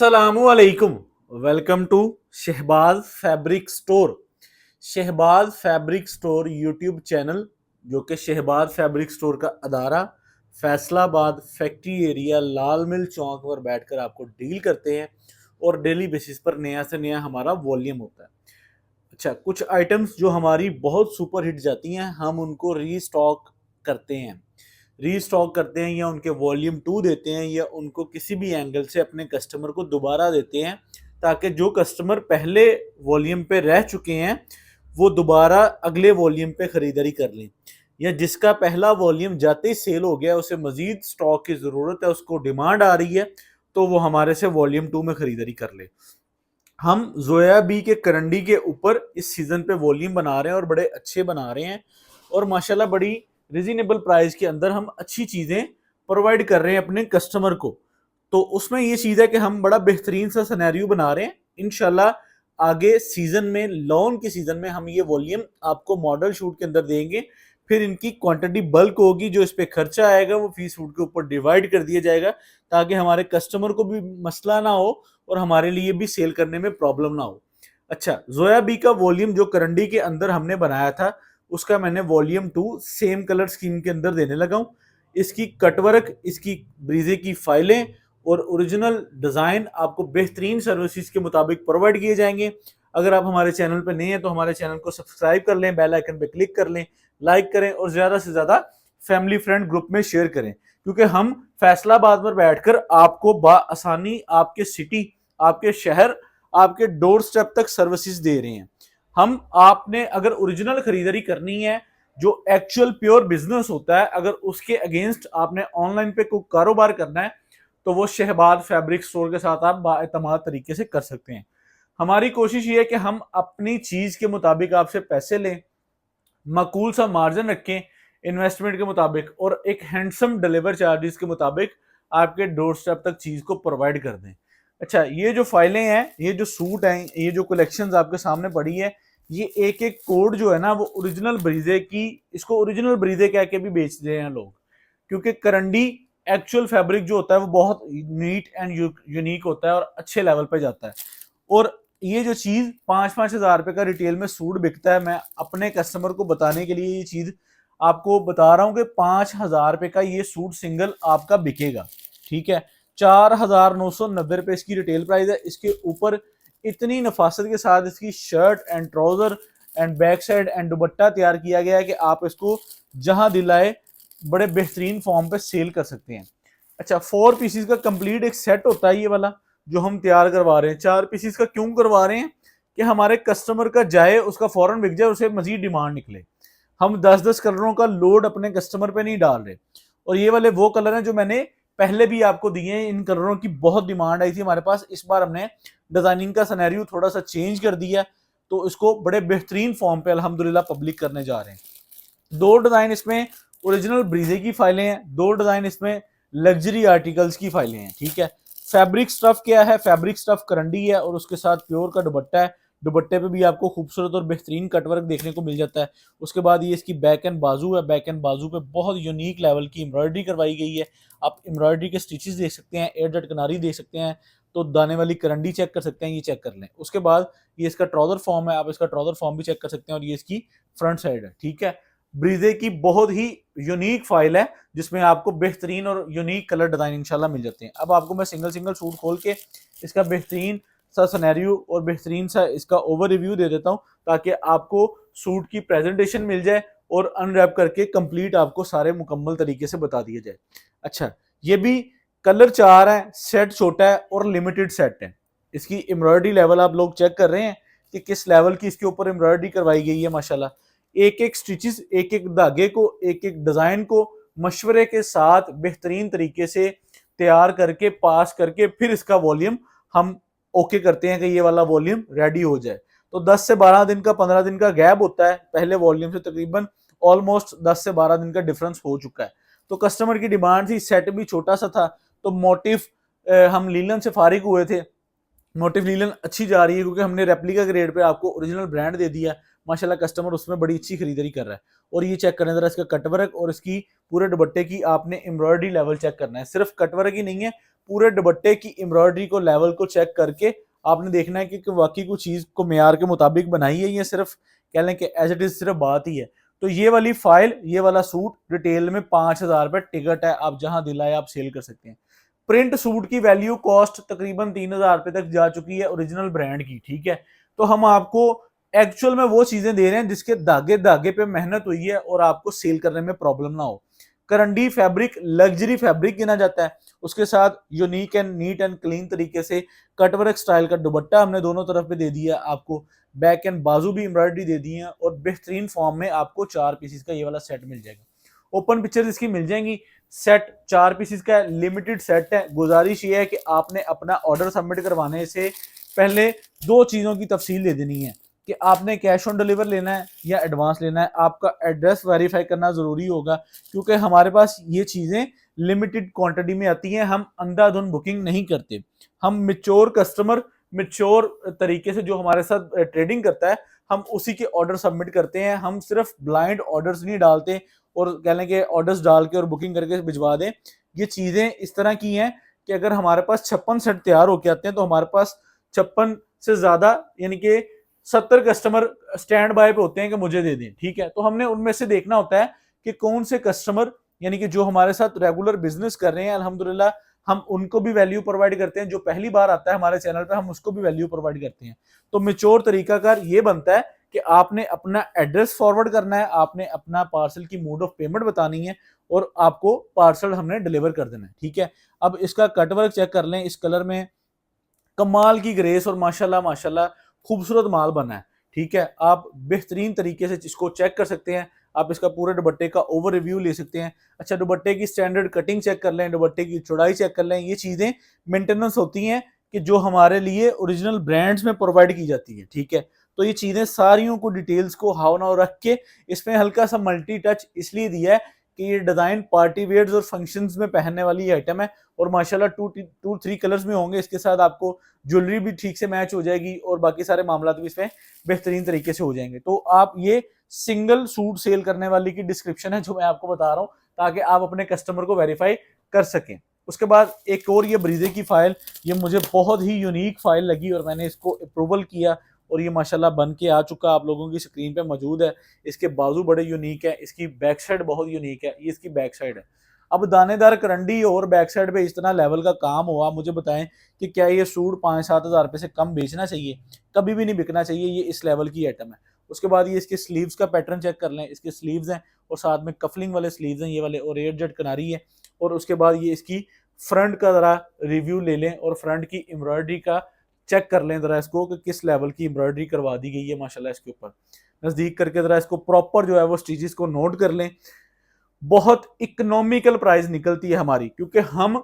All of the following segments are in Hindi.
अस्सलामुअलैकुम। Welcome to Shahbaz fabric store. Shahbaz fabric store YouTube channel, जो कि शहबाज फैब्रिक स्टोर का अदारा Faisalabad factory area Lal mill Chowk पर बैठकर आपको डील करते हैं और डेली बेसिस पर नया से नया हमारा वॉल्यूम होता है। अच्छा, कुछ आइटम्स जो हमारी बहुत सुपर हिट जाती हैं हम उनको रीस्टॉक करते हैं या उनके वॉल्यूम 2 देते हैं या उनको किसी भी एंगल से अपने कस्टमर को दोबारा देते हैं, ताकि जो कस्टमर पहले वॉल्यूम पे रह चुके हैं वो दोबारा अगले वॉल्यूम पे खरीदारी कर लें, या जिसका पहला वॉल्यूम जाते ही सेल हो गया उसे मजीद स्टॉक की ज़रूरत है, उसको डिमांड आ रही है, तो वो हमारे से वॉल्यूम 2 में खरीदारी कर ले। हम जोया बी के करंडी के ऊपर इस सीज़न पे वॉल्यूम बना रहे हैं और बड़े अच्छे बना रहे हैं, और माशाल्लाह बड़ी रिजनेबल प्राइस के अंदर हम अच्छी चीज़ें प्रोवाइड कर रहे हैं अपने कस्टमर को। तो उसमें ये चीज़ है कि हम बड़ा बेहतरीन सा सिनेरियो बना रहे हैं। इंशाल्लाह आगे सीज़न में, लॉन के सीज़न में हम ये वॉल्यूम आपको मॉडल शूट के अंदर देंगे, फिर इनकी क्वांटिटी बल्क होगी, जो इस पे खर्चा आएगा वो फी सूट के ऊपर डिवाइड कर दिया जाएगा, ताकि हमारे कस्टमर को भी मसला ना हो और हमारे लिए भी सेल करने में प्रॉब्लम ना हो। अच्छा, जोया बी का वॉल्यूम जो करंडी के अंदर हमने बनाया था उसका मैंने वॉल्यूम 2 सेम कलर स्कीम के अंदर देने लगा हूँ। इसकी कटवर्क, इसकी ब्रीजे की फाइलें और ओरिजिनल डिज़ाइन आपको बेहतरीन सर्विसेज के मुताबिक प्रोवाइड किए जाएंगे। अगर आप हमारे चैनल पर नए हैं तो हमारे चैनल को सब्सक्राइब कर लें, बेल आइकन पे क्लिक कर लें, लाइक करें और ज़्यादा से ज़्यादा फैमिली फ्रेंड ग्रुप में शेयर करें, क्योंकि हम फैसलाबाद में बैठकर आपको बआसानी आपके सिटी, आपके शहर, आपके डोर स्टेप तक सर्विसेज दे रहे हैं। हम आपने अगर ओरिजिनल खरीदारी करनी है, जो एक्चुअल प्योर बिजनेस होता है, अगर उसके अगेंस्ट आपने ऑनलाइन पे कोई कारोबार करना है तो वो शहबाज फैब्रिक स्टोर के साथ आप बाएतमाद तरीके से कर सकते हैं। हमारी कोशिश ये है कि हम अपनी चीज के मुताबिक आपसे पैसे लें, माकूल सा मार्जिन रखें इन्वेस्टमेंट के मुताबिक, और एक हैंडसम डिलीवर चार्जेस के मुताबिक आपके डोर स्टेप तक चीज को प्रोवाइड कर दें। अच्छा, ये जो फाइलें हैं, ये जो सूट हैं, ये जो कलेक्शंस आपके सामने पड़ी है, ये एक एक कोड जो है ना वो ओरिजिनल ब्रीजे की, इसको ओरिजिनल ब्रीजे कह के भी बेच रहे हैं लोग, क्योंकि करंडी एक्चुअल फैब्रिक जो होता है वो बहुत नीट एंड यूनिक होता है और अच्छे लेवल पे जाता है। और ये जो चीज 5-5 हजार रुपए का रिटेल में सूट बिकता है, मैं अपने कस्टमर को बताने के लिए ये चीज आपको बता रहा हूं कि 5,000 रुपए का ये सूट सिंगल आपका बिकेगा। ठीक है, 4,990 रुपए इसकी रिटेल प्राइस है। इसके ऊपर इतनी नफासत के साथ इसकी shirt and trouser and back side and दुपट्टा तैयार किया गया है कि आप इसको जहां दिलाए बड़े बेहतरीन फॉर्म पे सेल कर सकते हैं। अच्छा, 4 पीसीज का कंप्लीट एक सेट होता है ये वाला जो हम तैयार करवा रहे हैं। 4 पीसीज का क्यों करवा रहे हैं कि हमारे कस्टमर का जाए, उसका फौरन बिक जाए, उसे मजीद डिमांड निकले। हम 10-10 कलरों का लोड अपने कस्टमर पे नहीं डाल रहे। और ये वाले वो कलर हैं जो मैंने पहले भी आपको दिए हैं। इन कलरों की बहुत डिमांड आई थी हमारे पास। इस बार हमने डिजाइनिंग का सिनेरियो थोड़ा सा चेंज कर दिया, तो इसको बड़े बेहतरीन फॉर्म पे अल्हम्दुलिल्लाह पब्लिक करने जा रहे हैं। 2 डिजाइन इसमें ओरिजिनल ब्रीजे की फाइलें हैं, 2 डिजाइन इसमें लग्जरी आर्टिकल्स की फाइलें हैं। ठीक है, फैब्रिक स्टफ क्या है? फैब्रिक स्टफ करंडी है और उसके साथ प्योर का दुपट्टा है। दुपट्टे पे भी आपको खूबसूरत और बेहतरीन कटवर्क देखने को मिल जाता है। उसके बाद ये इसकी बैक एंड बाजू है। बैक एंड बाजू पे बहुत यूनिक लेवल की एम्ब्रॉयडरी करवाई गई है। आप एम्ब्रॉयडरी के स्टिचेस देख सकते हैं, एयर डट किनारी देख सकते हैं, तो दाने वाली करंडी चेक कर सकते हैं, ये चेक कर लें। उसके बाद ये इसका ट्राउजर फॉर्म है, आप इसका ट्राउजर फॉर्म भी चेक कर सकते हैं, और ये इसकी फ्रंट साइड है। ठीक है, ब्रीजे की बहुत ही यूनिक फाइल है जिसमें आपको बेहतरीन और यूनिक कलर डिजाइन इंशाल्लाह मिल जाते हैं। अब आपको मैं सिंगल सिंगल सूट खोल के इसका बेहतरीन सा सिनेरियो और बेहतरीन सा इसका ओवर रिव्यू दे देता हूं, ताकि आपको सूट की प्रेजेंटेशन मिल जाए और अनरैप करके कंप्लीट आपको सारे मुकम्मल तरीके से बता दिया जाए। अच्छा, ये भी कलर 4 है, सेट छोटा है और लिमिटेड सेट है। इसकी एम्ब्रॉयडरी लेवल आप लोग चेक कर रहे हैं कि किस लेवल की इसके ऊपर एम्ब्रॉयडरी करवाई गई है। माशाल्लाह, एक एक स्टिचेस, एक एक धागे को, एक एक डिजाइन को मशवरे के साथ बेहतरीन तरीके से तैयार करके पास करके फिर इसका वॉल्यूम हम ओके करते हैं कि ये वाला वॉल्यूम रेडी हो जाए। तो 10 से 12 दिन का, 15 दिन का गैप होता है पहले वॉल्यूम से, तकरीबन ऑलमोस्ट 10 से 12 दिन का डिफरेंस हो चुका है। तो कस्टमर की डिमांड थी, सेट भी छोटा सा था, तो मोटिफ हम लीलन से फारिग हुए थे। मोटिव लीलन अच्छी जा रही है क्योंकि हमने रेप्लिका ग्रेड पे आपको ओरिजिनल ब्रांड दे दिया। माशाल्लाह कस्टमर उसमें बड़ी अच्छी खरीदारी कर रहा है। और ये चेक करना जरा इसका कटवर्क और इसकी पूरे दुपट्टे की आपने एम्ब्रॉयडरी लेवल चेक करना है, सिर्फ कटवर्क ही नहीं है, पूरे दुपट्टे की एम्ब्रॉयडरी को लेवल को चेक करके आपने देखना है कि वाकई कोई चीज को मेयार के मुताबिक बनाई है, ये सिर्फ कह लें कि एज इट इज सिर्फ बात ही है। तो ये वाली फाइल, ये वाला सूट रिटेल में 5,000 रुपए टिकट है, आप जहां दिलाए आप सेल कर सकते हैं। प्रिंट सूट की वैल्यू कॉस्ट तकरीबन 3,000 रुपए तक जा चुकी है ओरिजिनल ब्रांड की, ठीक है। तो हम आपको एक्चुअल में वो चीजें दे रहे हैं जिसके धागे धागे पे मेहनत हुई है और आपको सेल करने में प्रॉब्लम ना हो। करंडी फैब्रिक लग्जरी फैब्रिक गिना जाता है, उसके साथ unique and neat and clean तरीके से कटवर्क स्टाइल का दुपट्टा हमने दोनों तरफ पे दे दिया आपको, बैक एंड बाजू भी एम्ब्रॉयडरी दे दी है और बेहतरीन फॉर्म में आपको 4 पीसेस का ये वाला सेट मिल जाएगा। ओपन पिक्चर्स इसकी मिल जाएंगी। सेट 4 पीसेस का लिमिटेड सेट है। गुजारिश ये है कि आपने अपना ऑर्डर सबमिट करवाने से पहले 2 चीजों की तफसील दे देनी है कि आपने कैश ऑन डिलीवर लेना है या एडवांस लेना है। आपका एड्रेस वेरीफाई करना जरूरी होगा क्योंकि हमारे पास ये चीजें लिमिटेड क्वांटिटी में आती हैं, हम अंधाधुंध बुकिंग नहीं करते। हम मैच्योर कस्टमर, मैच्योर तरीके से जो हमारे साथ ट्रेडिंग करता है, हम उसी के ऑर्डर सबमिट करते हैं। हम सिर्फ ब्लाइंड ऑर्डर्स नहीं डालते और कह लें कि ऑर्डर्स डाल के और बुकिंग करके भिजवा दें। ये चीजें इस तरह की हैं कि अगर हमारे पास 56 सेट तैयार होके आते हैं तो हमारे पास 56 से ज्यादा यानी कि 70 कस्टमर स्टैंड बाय पे होते हैं कि मुझे दे दें, ठीक है। तो हमने उनमें से देखना होता है कि कौन से कस्टमर यानी कि जो हमारे साथ रेगुलर बिजनेस कर रहे हैं, अल्हम्दुलिल्लाह हम उनको भी वैल्यू प्रोवाइड करते हैं। जो पहली बार आता है हमारे चैनल पे, हम उसको भी वैल्यू प्रोवाइड करते हैं। तो मैच्योर तरीकाकार ये बनता है कि आपने अपना एड्रेस फॉरवर्ड करना है, आपने अपना पार्सल की मोड ऑफ पेमेंट बतानी है और आपको पार्सल हमने डिलीवर कर देना है, ठीक है। अब इसका कटवर्क चेक कर लें, इस कलर में कमाल की ग्रेस और माशाल्लाह माशाल्लाह खूबसूरत माल बना है, ठीक है। आप बेहतरीन तरीके से इसको चेक कर सकते हैं। आप इसका पूरे दुपट्टे का ओवर रिव्यू ले सकते हैं। अच्छा, दुपट्टे की स्टैंडर्ड कटिंग चेक कर लें, दुपट्टे की चौड़ाई चेक कर लें। ये चीजें मेंटेनेंस होती हैं कि जो हमारे लिए ओरिजिनल ब्रांड्स में प्रोवाइड की जाती है, ठीक है। तो ये चीजें सारियों को डिटेल्स को हाव नाव रख के इसमें हल्का सा मल्टी टच इसलिए दिया है कि ये डिजाइन पार्टी वेयर्स और फंक्शंस में पहनने वाली आइटम है और माशाल्लाह 2-3 कलर्स में होंगे। इसके साथ आपको ज्वेलरी भी ठीक से मैच हो जाएगी और बाकी सारे मामला भी इसमें बेहतरीन तरीके से हो जाएंगे। तो आप ये सिंगल सूट सेल करने वाली की डिस्क्रिप्शन है जो मैं आपको बता रहा हूँ ताकि आप अपने कस्टमर को वेरीफाई कर सकें। उसके बाद एक और ये ब्रीजे की फाइल, ये मुझे बहुत ही यूनिक फाइल लगी और मैंने इसको अप्रूवल किया और ये माशाल्लाह बन के आ चुका, आप लोगों की स्क्रीन पे मौजूद है। इसके बाजू बड़े यूनिक है, इसकी बैक साइड बहुत यूनिक है, ये इसकी बैक साइड है। अब दानेदार करंडी और बैक साइड पे इस तरह लेवल का काम हुआ, मुझे बताएं कि क्या ये सूट 5-7 हज़ार रुपये से कम बेचना चाहिए? कभी भी नहीं बिकना चाहिए, ये इस लेवल की आइटम है। उसके बाद ये इसके स्लीव्स का पैटर्न चेक कर लें, इसके स्लीव्स हैं और साथ में कफलिंग वाले स्लीव्स हैं ये वाले और एयर जेट किनारी है। और उसके बाद ये इसकी फ्रंट का जरा रिव्यू ले लें और फ्रंट की एम्ब्रॉयडरी का चेक कर लें जरा इसको कि किस लेवल की एम्ब्रॉयडरी करवा दी गई है माशाल्लाह इसके ऊपर। नजदीक करके जरा इसको प्रॉपर जो है वो स्टिचेस को नोट कर लें। बहुत इकोनॉमिकल प्राइस निकलती है हमारी क्योंकि हम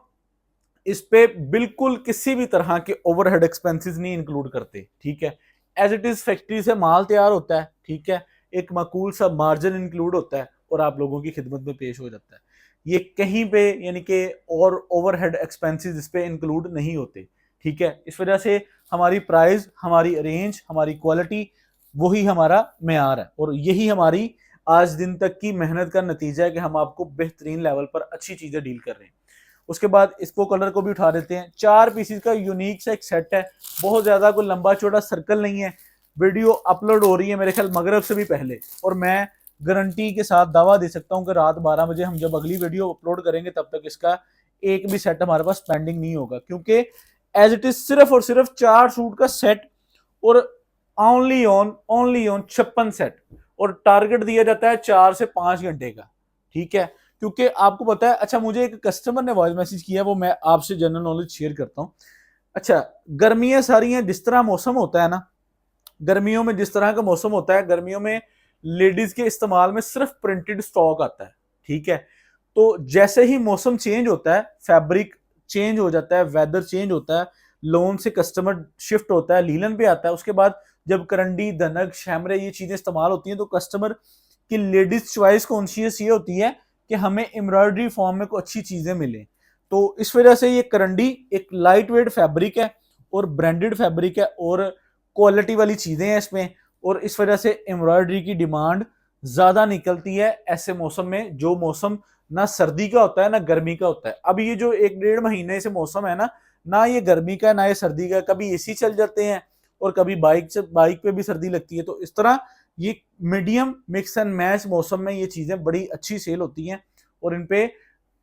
इस पे बिल्कुल किसी भी तरह के ओवरहेड एक्सपेंसेस नहीं इंक्लूड करते, ठीक है। एज इट इज फैक्ट्री से माल तैयार होता है, ठीक है, एक माकूल सा मार्जिन इंक्लूड होता है और आप लोगों की खिदमत में पेश हो जाता है। ये कहीं पे यानी कि और ओवरहेड एक्सपेंसेस इस पे इंक्लूड नहीं होते, ठीक है। इस वजह से हमारी प्राइस, हमारी रेंज, हमारी क्वालिटी वही हमारा मेयार है और यही हमारी आज दिन तक की मेहनत का नतीजा है कि हम आपको बेहतरीन लेवल पर अच्छी चीजें डील कर रहे हैं। उसके बाद इसको कलर को भी उठा देते हैं। 4 पीसेस का यूनिक सा एक सेट है, बहुत ज्यादा कोई लंबा चौड़ा सर्कल नहीं है। वीडियो अपलोड हो रही है मेरे ख्याल मगरिब से भी पहले और मैं गारंटी के साथ दावा दे सकता हूं कि रात 12 बजे हम जब अगली वीडियो अपलोड करेंगे तब तक इसका एक भी सेट हमारे पास पेंडिंग नहीं होगा क्योंकि एज इट इज सिर्फ और सिर्फ 4 सूट का सेट और ओनली ऑन 56 सेट और टारगेट दिया जाता है 4 से 5 घंटे का, ठीक है। क्योंकि आपको पता है, अच्छा मुझे एक कस्टमर ने वॉइस मैसेज किया, वो मैं आपसे जनरल नॉलेज शेयर करता हूँ। अच्छा, गर्मियां सारी हैं, जिस तरह मौसम होता है ना, गर्मियों में जिस तरह का मौसम होता है, गर्मियों में लेडीज के इस्तेमाल में सिर्फ प्रिंटेड स्टॉक आता है, ठीक है। तो जैसे ही मौसम चेंज होता है, फैब्रिक चेंज हो जाता है, वेदर चेंज होता है, लोन से कस्टमर शिफ्ट होता है, लीलन पे आता है। उसके बाद जब करंडी, धनक, शैमरे ये चीजें इस्तेमाल होती हैं तो कस्टमर की लेडीज चॉइस कॉन्शियस ये होती है कि हमें एम्ब्रॉयडरी फॉर्म में कोई अच्छी चीजें मिले। तो इस वजह से ये करंडी एक लाइट वेट फैब्रिक है और ब्रांडेड फैब्रिक है और क्वालिटी वाली चीजें हैं इसमें और इस वजह से एम्ब्रॉयडरी की डिमांड ज्यादा निकलती है ऐसे मौसम में, जो मौसम ना सर्दी का होता है ना गर्मी का होता है। अब ये जो 1-1.5 महीने से मौसम है ना ये गर्मी का है ना ये सर्दी का, कभी एसी चल जाते हैं और कभी बाइक पे भी सर्दी लगती है। तो इस तरह ये मीडियम मिक्स एंड मैच मौसम में ये चीजें बड़ी अच्छी सेल होती हैं और इन पे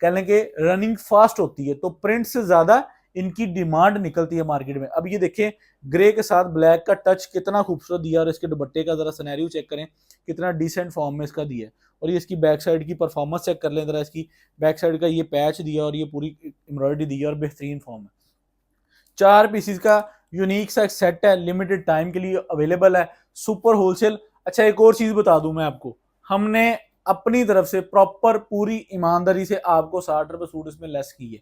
कह लें कि रनिंग फास्ट होती है, तो प्रिंट से ज्यादा इनकी डिमांड निकलती है मार्केट में। अब ये देखें ग्रे के साथ ब्लैक का टच कितना खूबसूरत दिया, और इसके दुपट्टे का जरा सिनेरियो चेक करें कितना डिसेंट फॉर्म में इसका दिया है। और ये इसकी बैक साइड की परफॉर्मेंस चेक कर लें जरा, इसकी बैक साइड का ये पैच दिया और ये पूरी एम्ब्रॉयडरी दी है और बेहतरीन फॉर्म है। 4 पीसीज का यूनिक सा सेट है, लिमिटेड टाइम के लिए अवेलेबल है, सुपर होलसेल। अच्छा एक और चीज बता दूं मैं आपको, हमने अपनी तरफ से प्रॉपर पूरी ईमानदारी से आपको 60 रुपए सूट इसमें लेस की है,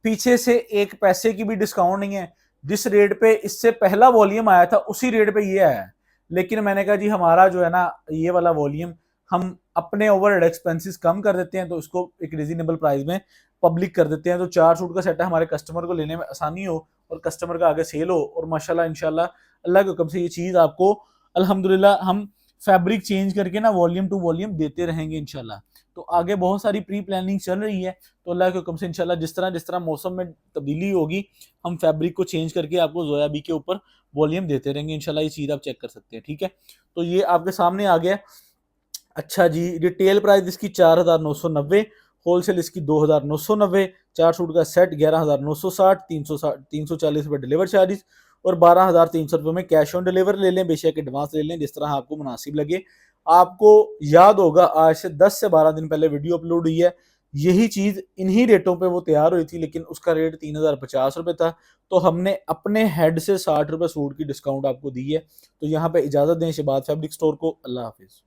पीछे से एक पैसे की भी डिस्काउंट नहीं है। जिस रेट पे इससे पहला वॉल्यूम आया था उसी रेट पे ये आया है, लेकिन मैंने कहा जी हमारा जो है ना ये वाला वॉल्यूम हम अपने ओवरहेड एक्सपेंसेस कम कर देते हैं, तो इसको एक रीजनेबल प्राइस में पब्लिक कर देते हैं, तो 4 सूट का सेट है, हमारे कस्टमर को लेने में आसानी हो और कस्टमर का आगे सेल हो, और माशाल्लाह इंशाल्लाह अल्लाह के हुक्म से ये चीज आपको अल्हम्दुलिल्लाह हम फैब्रिक चेंज करके ना वॉल्यूम टू वॉल्यूम देते रहेंगे इंशाल्लाह। तो आगे बहुत सारी प्री प्लानिंग चल रही है, तो अल्लाह के हुक्म से इंशाल्लाह जिस तरह मौसम में तब्दीली होगी हम फैब्रिक को चेंज करके आपको जोया बी के ऊपर वॉल्यूम देते रहेंगे इंशाल्लाह। ये चीज आप चेक कर सकते हैं, ठीक है। तो ये आपके सामने आ गया। अच्छा जी, रिटेल प्राइस इसकी 4,990, होलसेल इसकी 2,990, 4 सूट का सेट 11,960, 340 रुपये डिलीवर चार्जेस और 12,300 रुपये में कैश ऑन डिलीवर ले लें, बेशक एडवांस ले लें, जिस तरह आपको मुनासिब लगे। आपको याद होगा आज से 10 से 12 दिन पहले वीडियो अपलोड हुई है, यही चीज इन्हीं रेटों पे वो तैयार हुई थी, लेकिन उसका रेट 3,050 रुपये था, तो हमने अपने हेड से 60 रुपये सूट की डिस्काउंट आपको दी है। तो यहाँ पे इजाजत दें शहबाज फैब्रिक स्टोर को। अल्लाह हाफिज।